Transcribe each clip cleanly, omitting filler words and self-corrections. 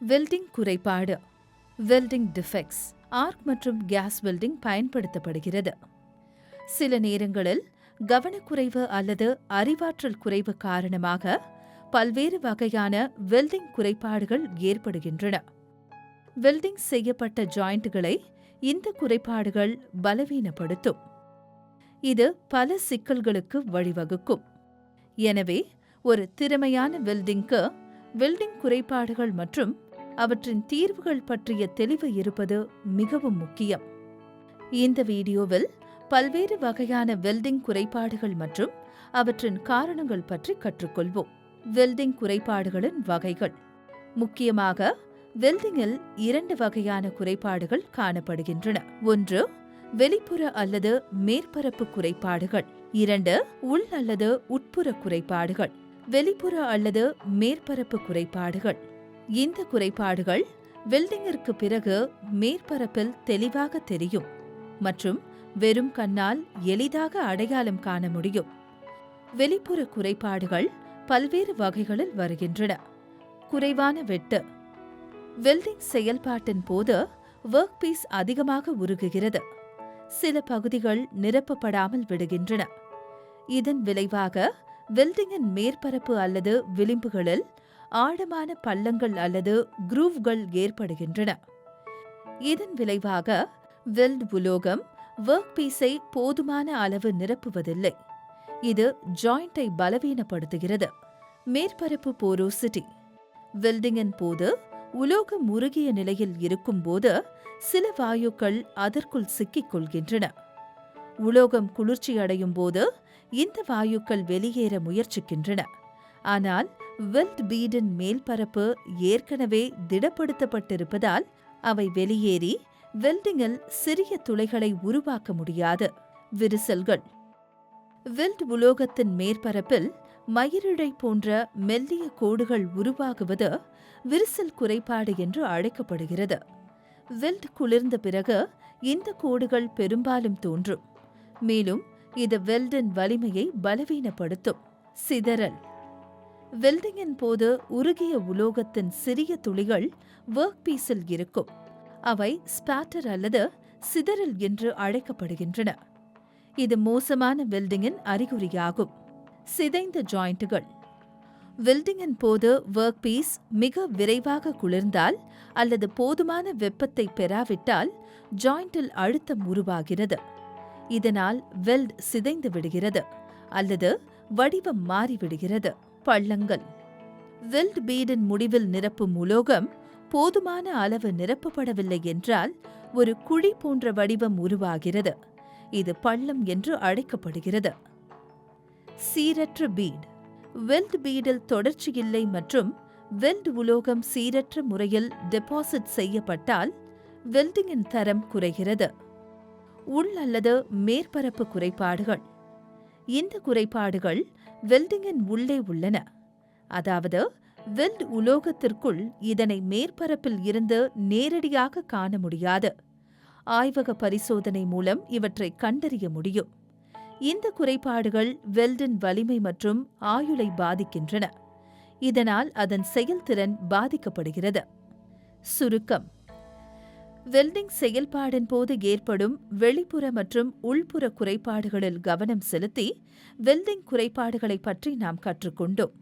Welding குறைபாடு, welding defects, arc மற்றும் gas welding பயன்படுத்தப்படுகிறது. சில நேரங்களில் கவனக்குறைவு அல்லது அறிவாற்றல் குறைவு காரணமாக பல்வேறு வகையான வெல்டிங் குறைபாடுகள் ஏற்படுகின்றன. வெல்டிங் செய்யப்பட்ட ஜாயிண்ட்களை இந்த குறைபாடுகள் பலவீனப்படுத்தும். இது பல சிக்கல்களுக்கு வழிவகுக்கும். எனவே ஒரு திறமையான வெல்டிங்க்கு வெல்டிங் குறைபாடுகள் மற்றும் அவற்றின் தீர்வுகள் பற்றிய தெளிவு இருப்பது மிகவும் முக்கியம். இந்த வீடியோவில் பல்வேறு வகையான வெல்டிங் குறைபாடுகள் மற்றும் அவற்றின் காரணங்கள் பற்றி கற்றுக்கொள்வோம். வெல்டிங் குறைபாடுகளின் வகைகள். முக்கியமாக வெல்டிங்கில் 2 வகையான குறைபாடுகள் காணப்படுகின்றன. 1. வெளிப்புற அல்லது மேற்பரப்பு குறைபாடுகள். 2. உள் அல்லது உட்புற குறைபாடுகள். வெளிப்புற அல்லது மேற்பரப்பு குறைபாடுகள். இந்த குறைபாடுகள் வெல்டிங்கிற்கு பிறகு மேற்பரப்பில் தெளிவாக தெரியும் மற்றும் வெறும் கண்ணால் எளிதாக அடையாளம் காண முடியும். வெளிப்புற குறைபாடுகள் பல்வேறு வகைகளில் வருகின்றன. குறைவான வெட்டு. வெல்டிங் செயல்பாட்டின் போது ஒர்க் பீஸ் அதிகமாக உருகுகிறது. சில பகுதிகள் நிரப்பப்படாமல் விடுகின்றன. இதன் விளைவாக வெல்டிங்கின் மேற்பரப்பு அல்லது விளிம்புகளில் ஆழமான பள்ளங்கள் அல்லது குரூவ்கள் ஏற்படுகின்றன. இதன் விளைவாக வெல்ட் உலோகம் ஒர்க் பீஸை போதுமான அளவு நிரப்புவதில்லை. இது ஜாயிண்டை பலவீனப்படுத்துகிறது. மேற்பரப்பு போரோசிட்டி. வெல்டிங்கின் போது உலோகம் உருகிய நிலையில் இருக்கும்போது சில வாயுக்கள் அதற்குள் சிக்கிக் கொள்கின்றன. உலோகம் குளிர்ச்சியடையும் போது இந்த வாயுக்கள் வெளியேற முயற்சிக்கின்றன. ஆனால் வெல்ட் பீடின் மேல்பரப்பு ஏற்கனவே திடப்படுத்தப்பட்டிருப்பதால் அவை வெளியேறி வெல்டிங்கில் சிறிய துளைகளை உருவாக்க முடியாது. விரிசல்கள். வெல்ட் உலோகத்தின் மேற்பரப்பில் மயிரிழை போன்ற மெல்லிய கோடுகள் உருவாகுவது விரிசல் குறைபாடு என்று அழைக்கப்படுகிறது. வெல்ட் குளிர்ந்த பிறகு இந்த கோடுகள் பெரும்பாலும் தோன்றும், மேலும் இது வெல்டின் வலிமையை பலவீனப்படுத்தும். சிதறல். வெல்டிங்கின் போது உருகிய உலோகத்தின் சிறிய துளிகள் ஒர்க் பீஸில் இருக்கும். அவை ஸ்பாட்டர் அல்லது சிதறல் என்று அழைக்கப்படுகின்றன. இது மோசமான வெல்டிங்கின் அறிகுறியாகும். சிதைந்த ஜாயிண்ட்டுகள். வெல்டிங்கின் போது ஒர்க் பீஸ் மிக விரைவாக குளிர்ந்தால் அல்லது போதுமான வெப்பத்தை பெறாவிட்டால் ஜாயிண்டில் அழுத்தம் உருவாகிறது. இதனால் வெல்ட் சிதைந்து விடுகிறது அல்லது வடிவம் மாறிவிடுகிறது. பள்ளங்கள். வெல்ட் பீடின் முடிவில் நிரப்பும் உலோகம் போதுமான அளவு நிரப்பப்படவில்லை என்றால் ஒரு குழி போன்ற வடிவம் உருவாகிறது. இது பள்ளம் என்று அழைக்கப்படுகிறது. சீரற்ற பீட். வெல்ட் பீடில் தொடர்ச்சியில்லை மற்றும் வெல்ட் உலோகம் சீரற்ற முறையில் டெபாசிட் செய்யப்பட்டால் வெல்டிங்கின் தரம் குறைகிறது. உள் அல்லது மேற்பரப்பு குறைபாடுகள். இந்த குறைபாடுகள் வெல்டிங்கின் உள்ளே உள்ளன. அதாவது வெல்ட் உலோகத்திற்குள் இதனை மேற்பரப்பில் இருந்து நேரடியாக காண முடியாது. ஆய்வக பரிசோதனை மூலம் இவற்றை கண்டறிய முடியும். இந்த குறைபாடுகள் வெல்டின் வலிமை மற்றும் ஆயுளை பாதிக்கின்றன. இதனால் அதன் செயல்திறன் பாதிக்கப்படுகிறது. சுருக்கம். வெல்டிங் செயல்பாடின் போது ஏற்படும் வெளிப்புற மற்றும் உள்புற குறைபாடுகளில் கவனம் செலுத்தி வெல்டிங் குறைபாடுகளை பற்றி நாம் கற்றுக்கொண்டோம்.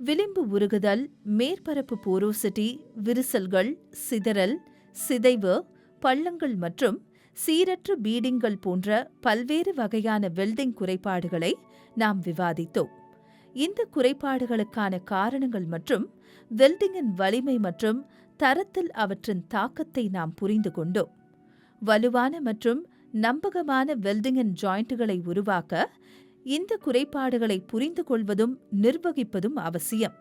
விளிம்பு உருகுதல், மேற்பரப்பு போரோசிட்டி, விரிசல்கள், சிதறல், சிதைவு, பள்ளங்கள் மற்றும் சீரற்ற பீடிங்கள் போன்ற பல்வேறு வகையான வெல்டிங் குறைபாடுகளை நாம் விவாதித்தோம். இந்த குறைபாடுகளுக்கான காரணங்கள் மற்றும் வெல்டிங்கின் வலிமை மற்றும் தரத்தில் அவற்றின் தாக்கத்தை நாம் புரிந்து கொண்டோம். வலுவான மற்றும் நம்பகமான வெல்டிங்கின் ஜாயிண்ட்டுகளை உருவாக்க இந்த குறைபாடுகளை புரிந்து கொள்வதும் நிர்வகிப்பதும் அவசியம்.